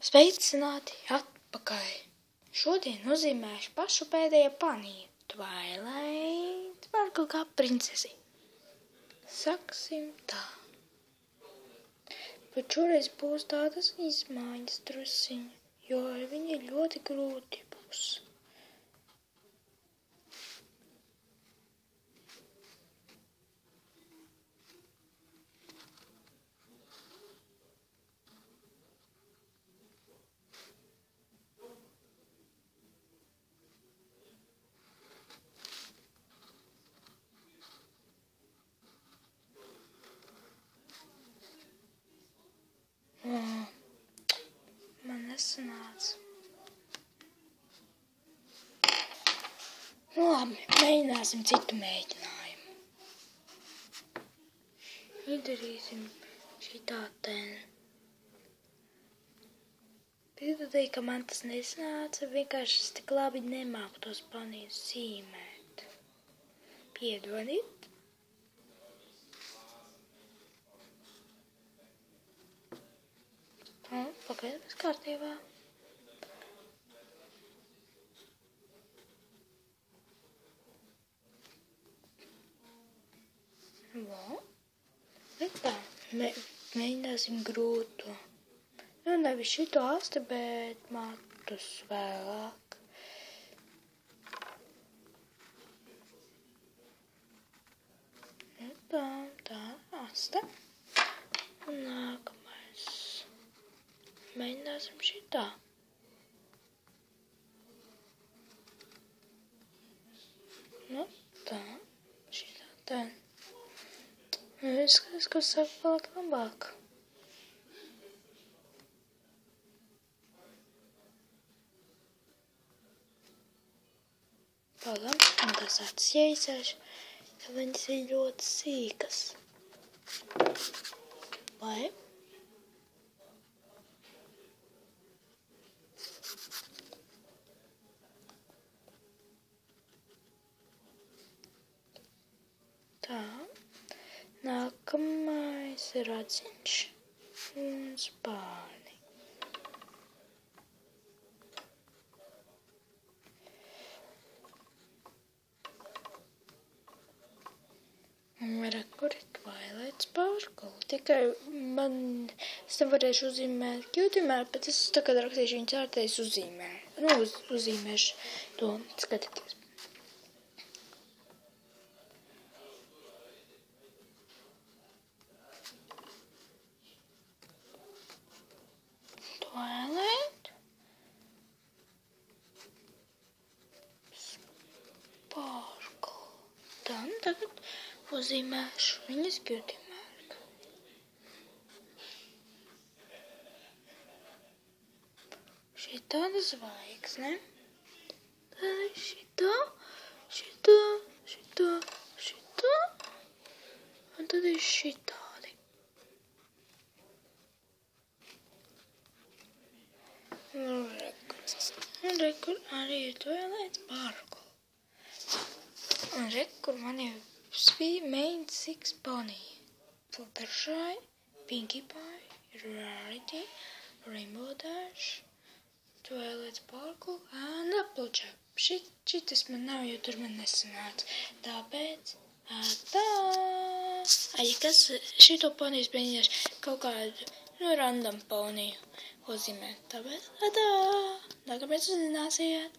Sveicināti atpakaļ! Šodien uzzīmēšu pašu pēdējo paniju – Twilight Sparkle kā princesi. Saksim tā. Bet šoreiz būs tādas izmaiņas drusiņi, jo ar viņu ļoti grūti būs. Man nesanāca. Labi, mēģināsim citu mēģinājumu. Izdarīsim šitā ten. Piedodiet, ka man tas nesanāca, vienkārši es tik labi nemāku tos panījus zīmēt. Piedodiet. Pagaid, viss kārtībā. Tā, mēģināsim grūto. Nu, nevis šito asti, bet matus vēlāk. Tā aste. Un nākamais. Mēģināsim šitā. Nu, tā. Šitā tā. Izskatās, ka sāk palikt labāk. Pagam, un tas acis jāizsēž, ka viņas ir ļoti sīkas. Vai? Tā, nākamais ir aciņš un spārni. Un rekur ir Twilight Sparkle. Tikai es nevarēšu uzzīmēt kļūdījumā, bet es tagad rakstīšu viņas ārtēs uzzīmēju. Nu, uzzīmēšu to, skatieties. Twilight Sparkle. Tā, un tagad uzzīmēšu viņas kļūdījumā. Šī tāda zvaigzne. Tad ir šitā. Un tad ir šitādi. Un rekur arī ir Twilight Sparkle. Un rekur man ir main 6 pony. Fluttershy, Pinkie Pie, Rarity, Rainbow Dash, Twilight Sparkle un Applejack. Šitas man nav, jo tur man nesanāca. Tāpēc tā. Kas šito poniju mēģināšu kaut kādu random poniju uzzīmēt. Tāpēc tā. Nākamēc uzzināsiet.